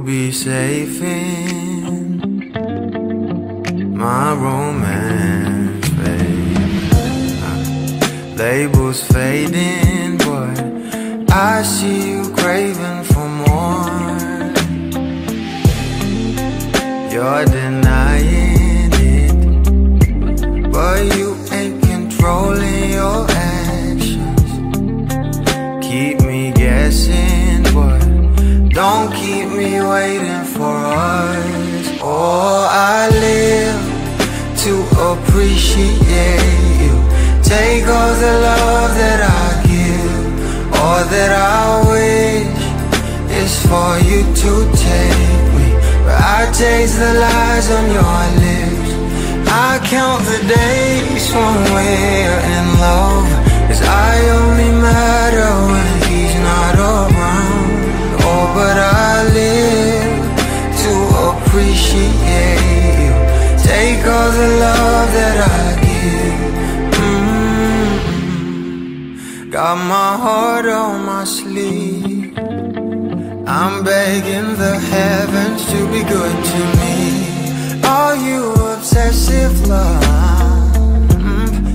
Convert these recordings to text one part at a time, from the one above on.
be safe in my romance, babe. Labels fading, but I see you craving for more. You're denying it, but you ain't controlling your actions. Keep me guessing, but don't keep me waiting for us. Oh, I live to appreciate you. Take all the love that I give. All that I wish is for you to take me, but I taste the lies on your lips. I count the days when we're in love, 'cause I only matter when he's not around. Oh, but I live to appreciate you. Take all the love that I give. Got my heart on my sleeve. I'm begging the heavens to be good to me. Are you obsessive love?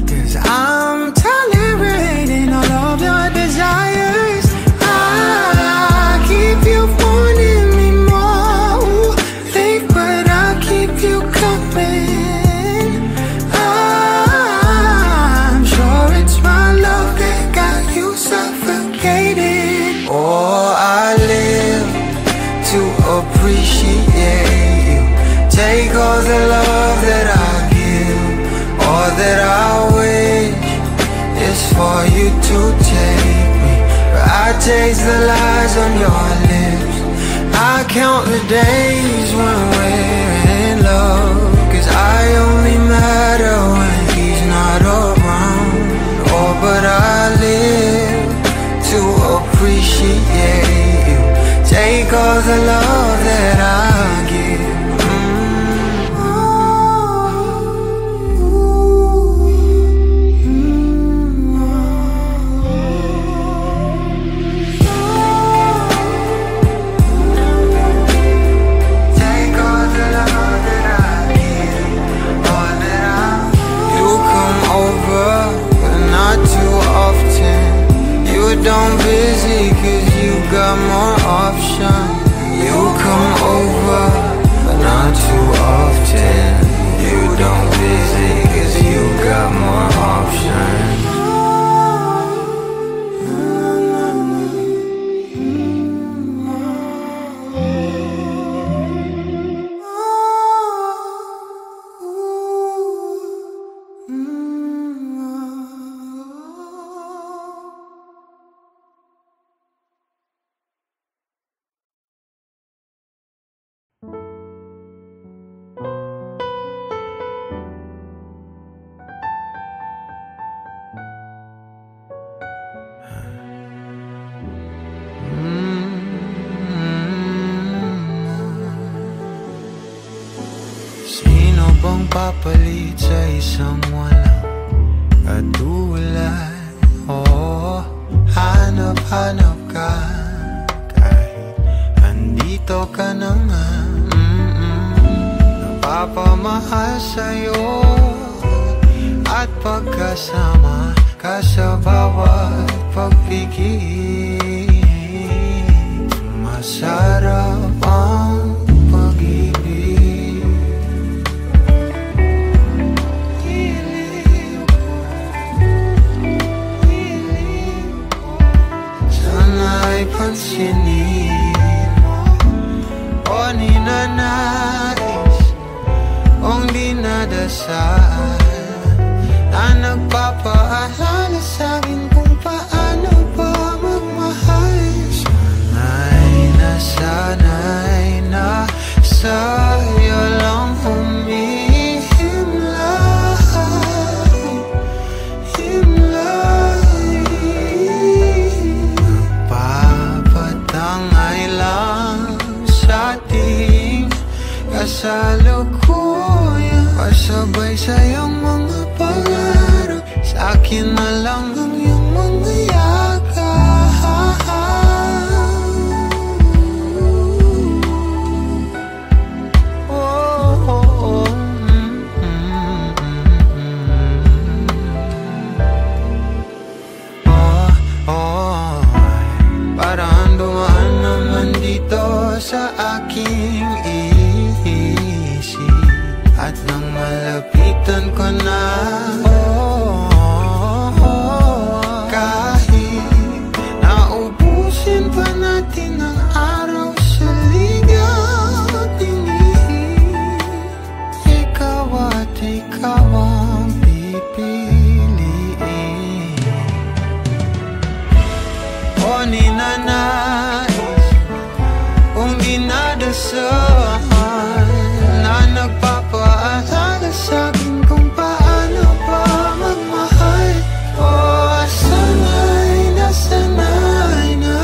'Cause I'm tolerating all of your desires. I keep you wanting me more. Think, but I'll keep you coming. I'm sure it's my love that got you suffocated. Oh, I live to appreciate you. Take all the love that I give. All that I wish is for you to take me, but I taste the lies on your lips. I count the days when we're in love, 'cause I only matter when he's not around. Oh, but I live to appreciate you. Take all the love that I give. Don't busy, 'cause you got more options. You come over, but not too often. You don't busy, 'cause you got more options. Papalit sa isang walang katulad. Oh, hanap-hanap ka kahit andito ka na nga. Napapamahal sa'yo at pagkasama ka sa bawat pagpigil. Masarap ang pansinin mo o ninanais kung dinadasal na nagpapaalala sa'kin kung paano ba magmahal. Sana'y na sa'yo lang kasalukuyan, pasabay sa'yong mga pangarap. Sa'kin na lang ang iyong mga yakap. nasaktan ko na. Kahit naubusin pa natin ang araw sa ligaw at inihip, ikaw at ikaw ang pipiliin. O ninanais kung dinadasal na nagpapaalala sa'kin kung paano pa magmahal. O sana'y nasanay na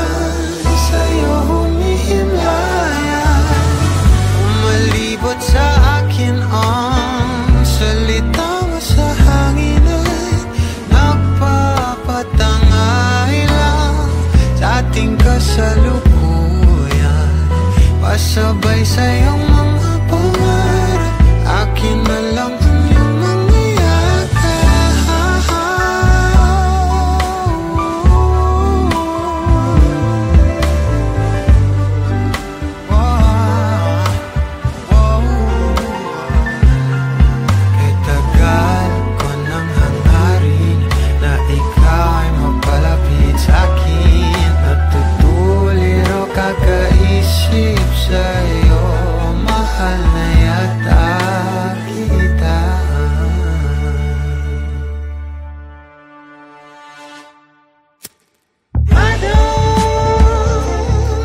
sa'yo humihimlayan. Umalibot sa akin ang salita mo sa hangin ay nagpapatangay lang sa ating kasalukuyan. Pasabay sa'yong mga pangarap, akin na lang ang iyong mangyayakap. Kay tagal ko nang hangarin na ikaw ay mapalapit sa'kin. Natutuliro kakaisip sa'yo, mahal na yata kita. Madam,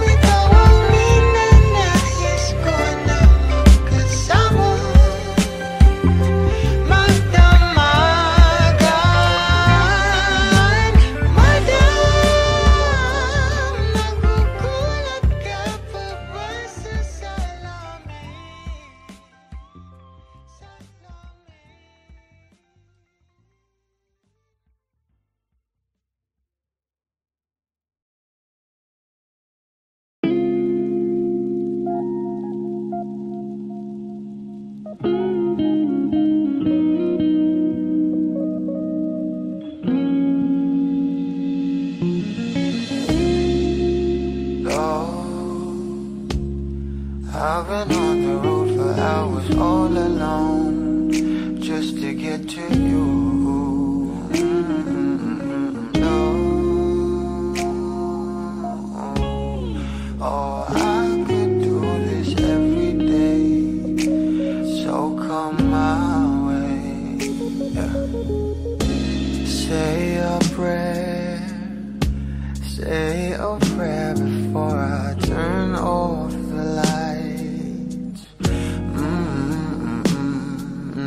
ikaw ang ninanais ko na magkasama, magdamagan. Madam, nagugulat ka pa ba sa salamin? I've been on the road for hours all alone just to get to you. No. Oh, I could do this every day, so come my way. Yeah. Say a prayer, say a prayer before I turn off the lights.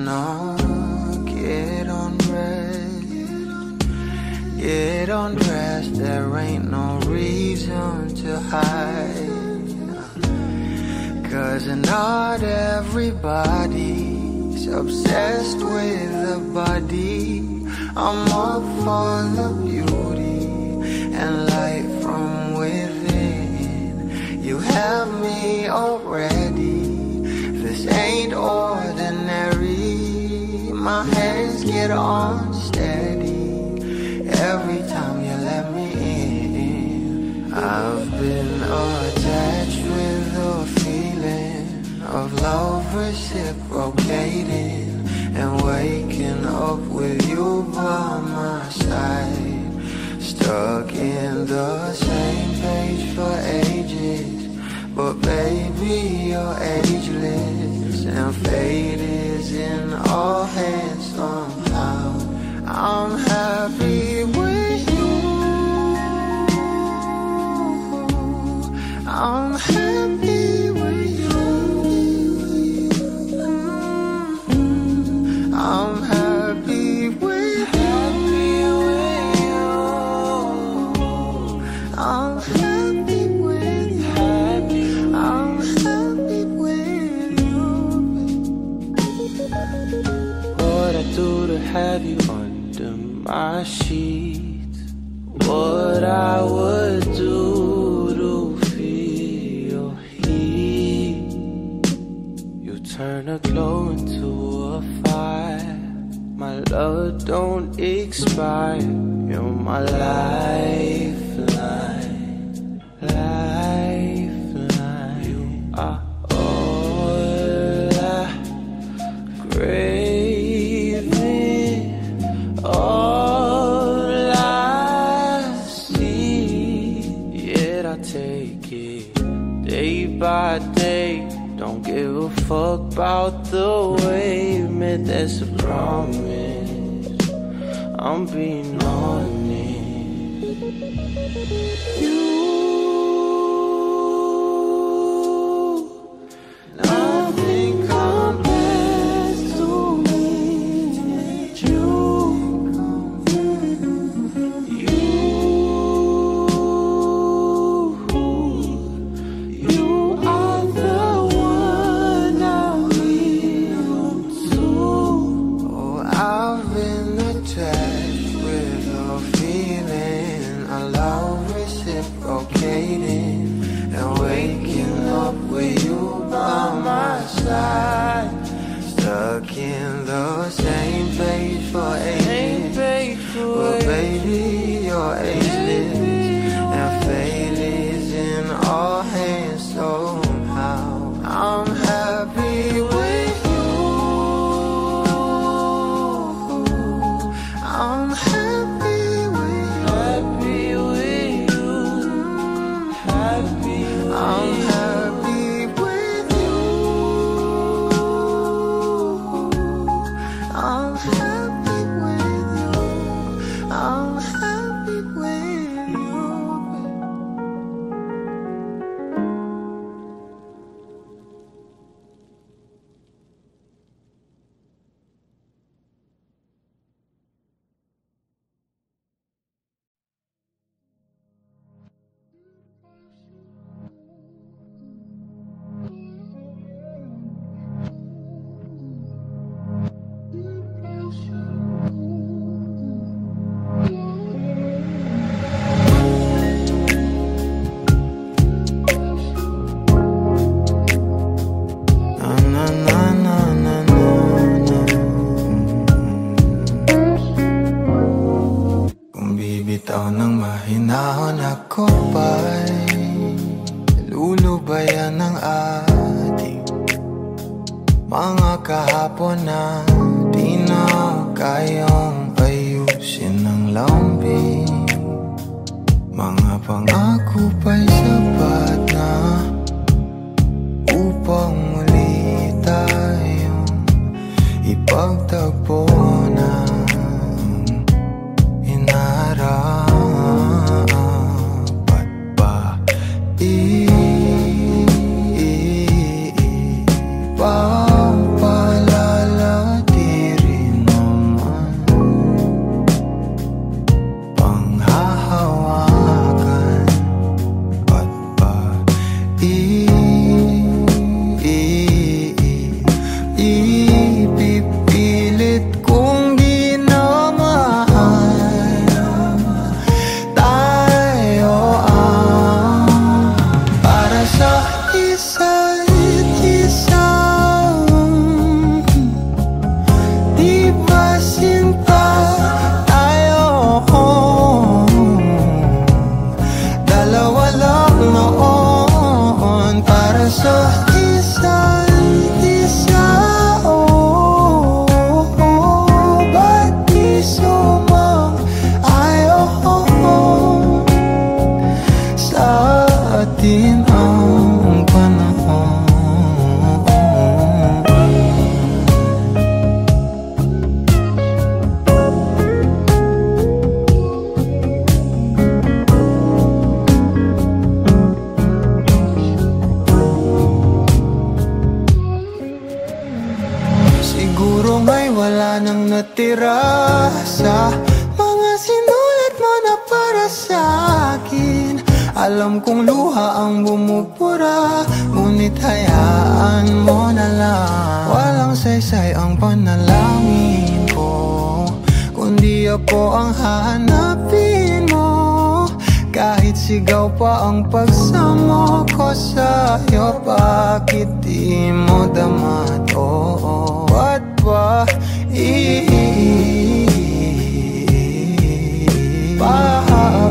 No, get undressed, get undressed. There ain't no reason to hide, 'cause not everybody's obsessed with the body. I'm up for the beauty and light from within. You have me already, this ain't ordinary. My hands get unsteady every time you let me in. I've been attached with the feeling of love reciprocating, and waking up with you by my side. Stuck in the same page for ages, but baby you're ageless, and fate is in our hands somehow. I'm happy with you, I'm happy with you, I'm happy with you, I'm happy with you, I'm happy with you. What I do to have you under my sheets, what I would do to feel your heat. You turn a glow into a fire, my love don't expire. You're my lifeline, lifeline. You are all I crave. about the way you made that's a promise. I'm being honest. Nothing compares to me. You are the one I live to. Oh, I've been attached with a feeling, a love reciprocating, and waking up with you by my side, stuck in the same place for ages. Well, baby, you're ageless, and fate is in our hands somehow. I'm happy with you. I'm happy with you. Happy with you. Happy with I'm happy with you. I'm happy with you. I'm happy with you. Na, na, na, na, na, na. Kung bibitaw ng mahinahon ako ba'y lulubayan ng ating mga kahapon na di na kayang ayusin ng lambing. Mga pangako pa'y sapat na upang muli tayong ipagtagpo ng inarapat ba ipapalala di rin naman panghahawakan ba't ba ipipilit kong di na mahal tayo ang para sa isa't isa. Di ba sinta tayo? Dalawa lang noon para sa isa't isa. Ba't di sumang-ayon sa atin ang panahon? Siguro nga'y wala nang natira sa mga sinulat mo na para sa akin. Alam kong luha ang bumubura, ngunit hayaan mo na lang. Walang saysay ang panalangin ko, kundi ako ang hahanapin mo. Kahit sigaw pa ang pagsamo ko sa'yo, bakit di mo dama to? Ba't ba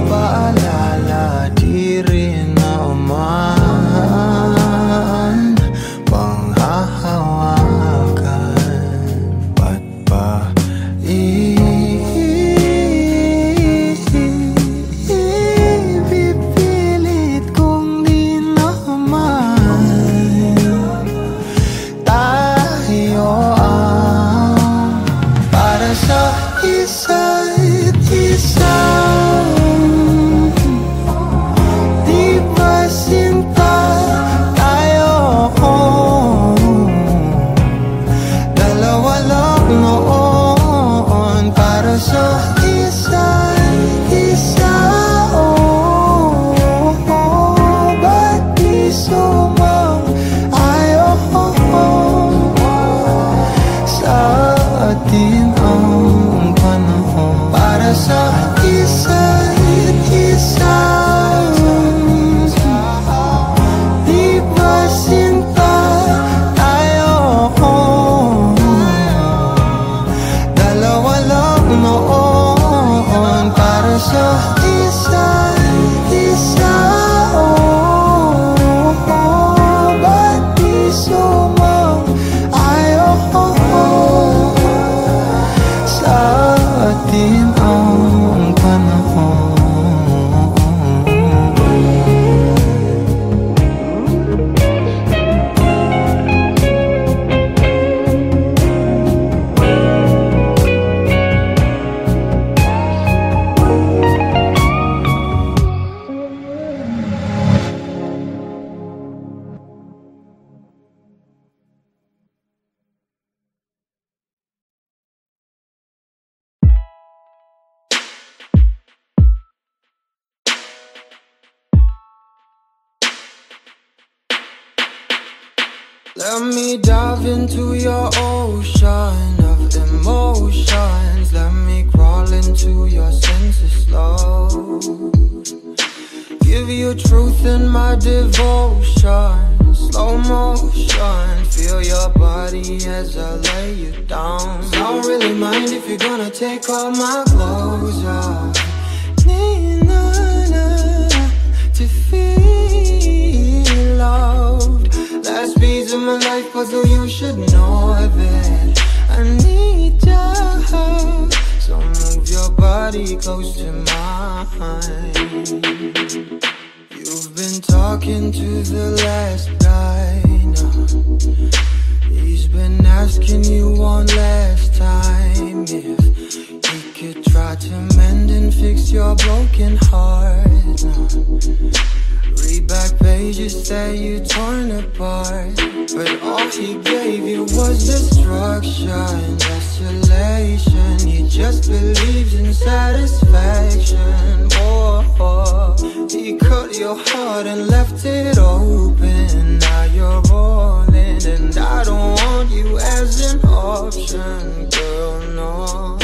paalala di rin naman panghahawakan? Ba't ba ipipilit kong di naman tayo sa isa't isa. Di ba sinta tayo? Dalawa lang noon para sa isa't isa. Ba't di sumang-ayon sa atin ang panahon para sa isa't isa? Di ba sinta tayo? Dalawa lang noon para sa isa't isa. Ba't di sumang-ayon sa atin ang panahon? Let me dive into your ocean of emotions. Let me crawl into your senses slow. Give you truth in my devotion. Slow motion. Feel your body as I lay you down. Don't really mind if you're gonna take all my clothes off. Need to feel loved. Last piece of my life puzzle, you should know that I need ya. So move your body close to mine. You've been talking to the last guy now. He's been asking you one last time if he could try to mend and fix your broken heart now. Read back pages that you torn apart, but all he gave you was destruction, desolation. He just believes in satisfaction. Oh, he cut your heart and left it open. Now you're rolling, and I don't want you as an option, girl, no.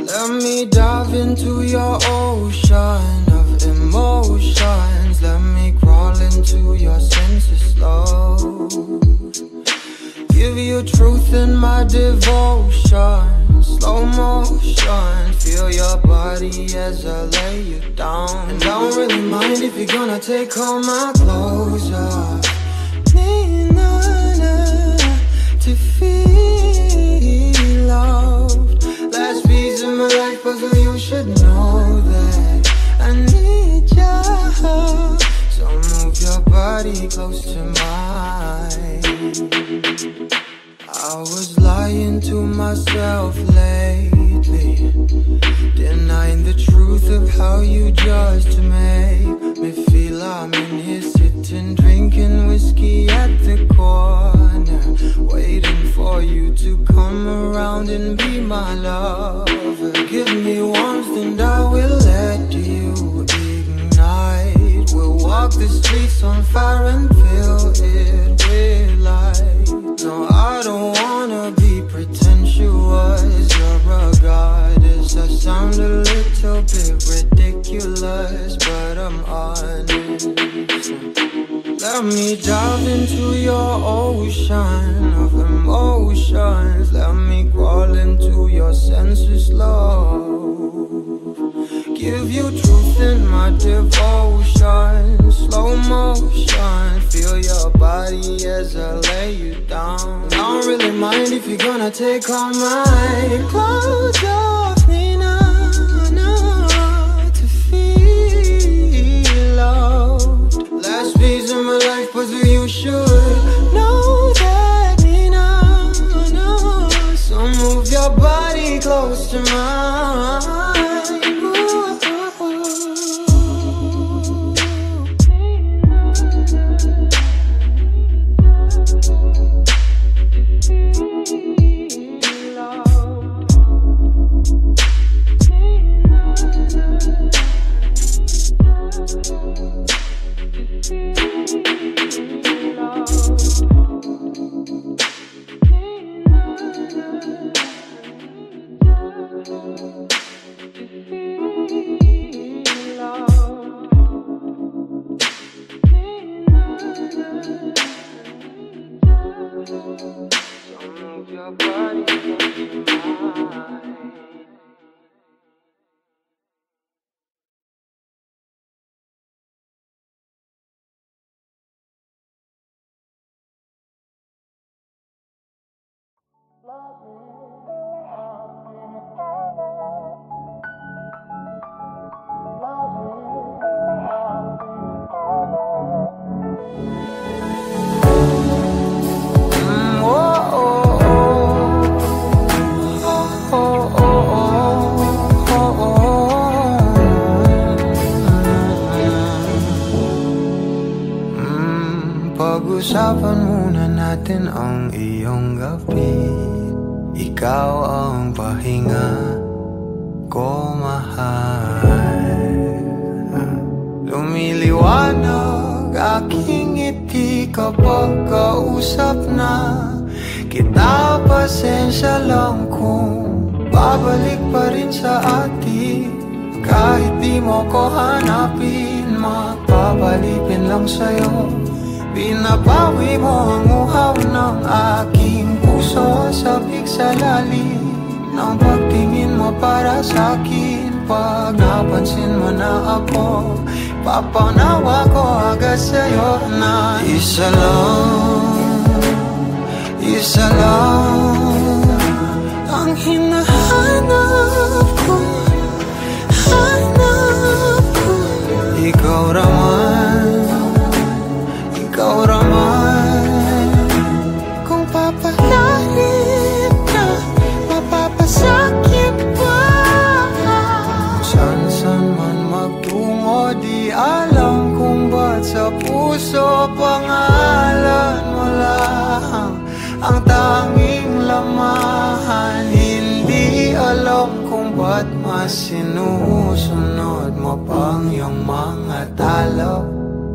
Let me dive into your ocean of emotions. Let me crawl into your senses slow. Give you truth in my devotion. Slow motion. Feel your body as I lay you down. And I don't really mind if you're gonna take all my clothes off. Need to feel loved. Last piece of my life puzzle, you should know that I need ya. So move your body close to mine. I was lying to myself lately, denying the truth of how you just make me feel. I'm in here sitting, drinking whiskey at the corner, waiting for you to come around and be my lover. Give me warmth and I will let you ignite. We'll walk the streets on fire and fill it with light. No, I don't wanna be pretentious. You're a goddess. I sound a little bit ridiculous, but I'm honest. Let me dive into your ocean of emotions. Let me crawl into your senses, love. Give you truth in my devotion. Slow motion. Feel your body as I lay you down. I don't really mind if you're gonna take all my clothes off. Nina, to feel loved. Last piece of my life puzzle, you should know that. Nina, so move your body close to mine. Pag-usapan muna natin ang iyong gabi. Ikaw ang pahinga ko, mahal. Lumiliwanag aking ngiti kapag kausap na kita. Pasensya lang kung babalik pa rin sa atin. Kahit di mo ko hanapin, magpapalipin lang sa'yo. Pinapawi mo ang uhaw ng aking puso, sabik sa lalim ng pagtingin mo para sa'kin. Pag napansin mo na ako, papanawa ko agad sa'yo na isa lang ang hinahanap ko, hanap ko. Ikaw raman, kung papalalit ka, mapapasakit pa. San man magtungo, di alam kung ba't sa puso pangalan mo lang ang tanging lamahan. Hindi alam kung ba't mas sinusunod mo pang iyong mga talo.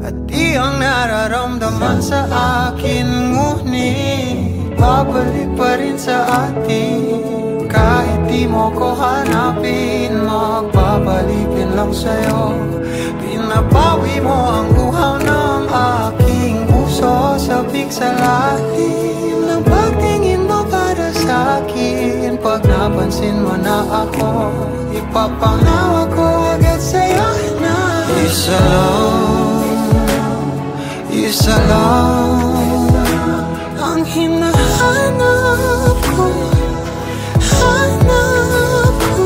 At iyong nararamdaman sa akin, ngunit babalik pa rin sa atin. Kahit di mo ko hanapin, magpapalipin lang sa'yo. Pinapawi mo ang uhaw ng aking puso, sabik sa lalim ng pagtingin mo para sa'kin. Pag napansin mo na ako, ipapanawa ko agad sa'yo na isa lang ang hinahanap ko, hanap ko.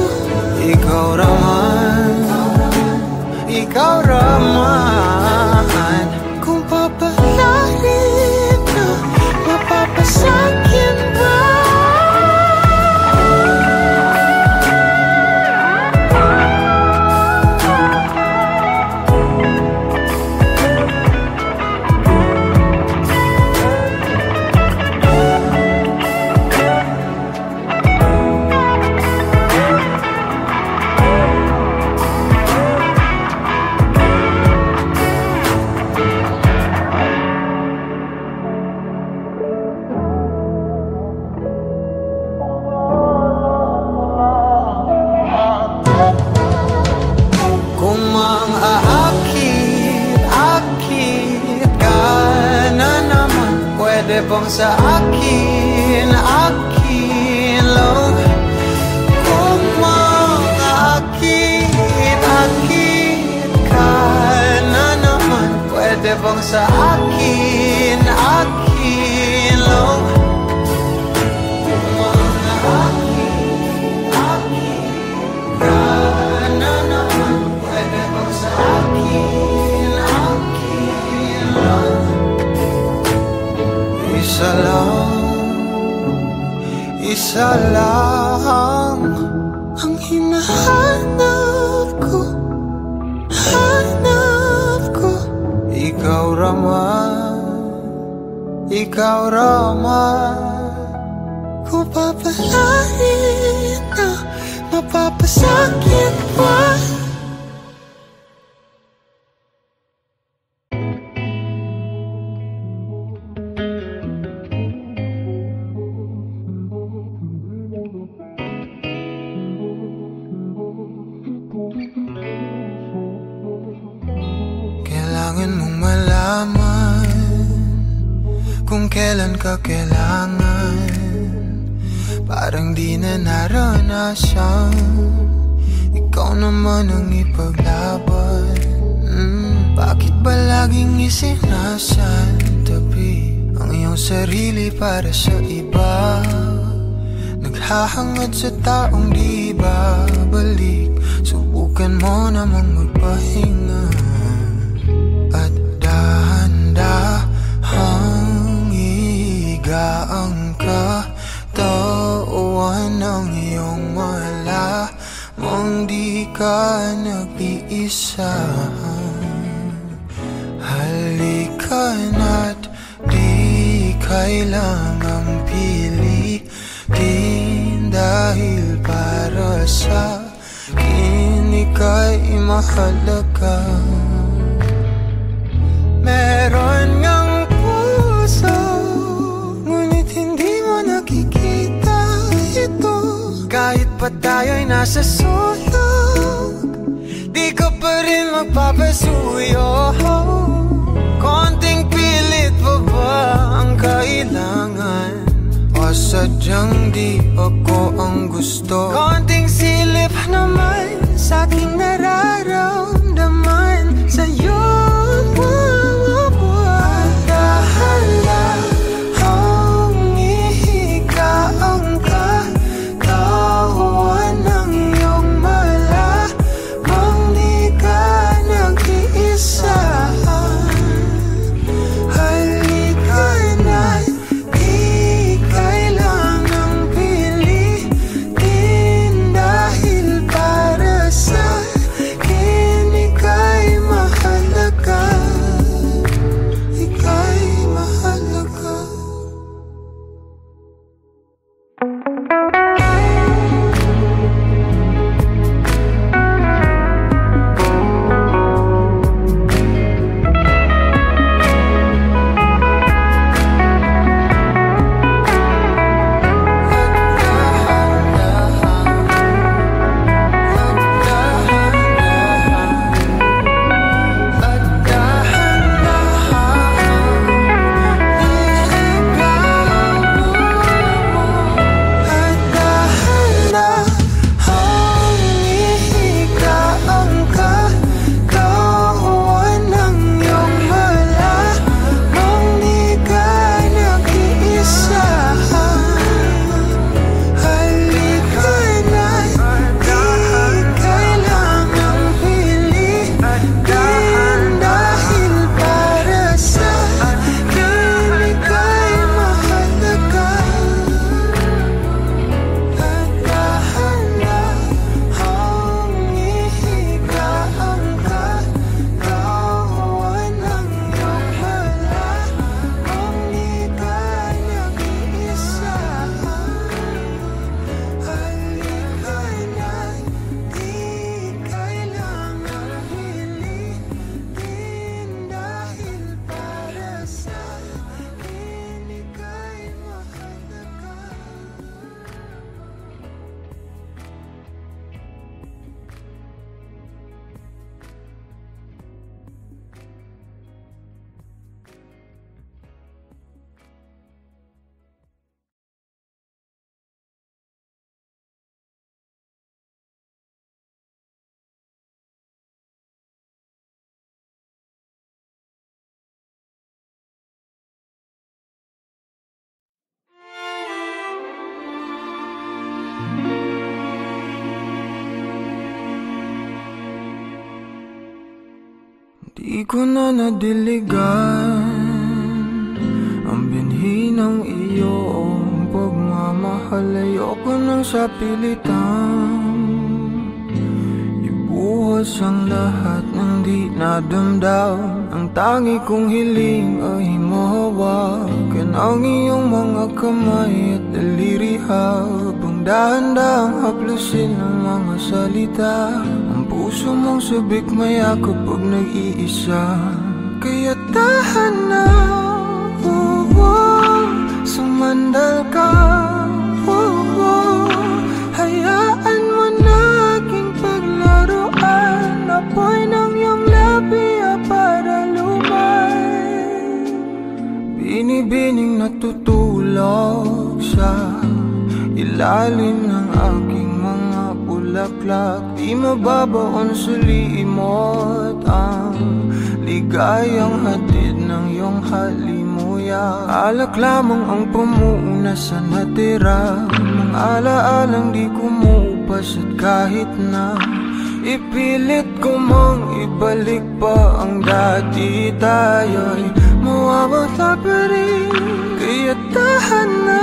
Ikaw raman, kung papalalit ka, mapapasakit ba? Bang sa akin lang, kung mangakit ka na naman. Pwede bang sa akin lang, kung mangakit ka na naman. Pwede bang sa akin lang. Isa lang ang hinahanap ko. Hanap ko ikaw Rama. Kung papalarin na mapapasakit pa. Kailangan mong malaman kung kailan ka kailangan. Parang di na naranasan, ikaw naman ang ipaglaban. Bakit ba laging isinasantabi ang iyong sarili para sa iba? Naghahangad sa taong di babalik. Subukan mo namang magpahinga at dahan-dahang igaang katawan ng iyong malamang di ka nag-iisa. Halika na't di kailangang pilitin, dahil para sa akin ika'y mahalaga. Meron ngang puso, ngunit hindi mo nakikita ito. Kahit pa tayo'y nasa sulok, di ka pa rin magpapasuyo. Konting pilit pa ba ang kailangan? O sadyang di ako ang gusto? Konting silip naman sa aking nararamdaman sa'yo. Dahan-dahang ihigaang katawan ng iyong malamang di ka nag-iisa. Halika na't di kailangang pilitin, dahil para sa akin ika'y mahalaga. Ika'y mahalaga. Di ko na nadiligan ang binhi ng iyong pagmamahal. mahal, ayoko nang sa pilitan. Ibuhos ang lahat ng di nadamdam. Ang tangi kong hiling ay mahawakan ang iyong mga kamay at daliri, habang dahan-dahang haplusin ang mga salita. Ang puso mong sabik mayakap pag nag-iisa. Kaya tahan na, sumandal ka, hayaan mo na aking paglaruan. Apoy ng iyong labi para lumay. Binibining natutulog sa ilalim ng aking mga bulaklak. Di mababaon sa limot ang ligayang hatid ng iyong halimuyak. Alak lamang ang pamuuna sa natira, mga alaalang di kumupas. At kahit na ipilit ko mang ibalik pa ang dati, tayo'y mawawala pa rin. Kaya tahan na,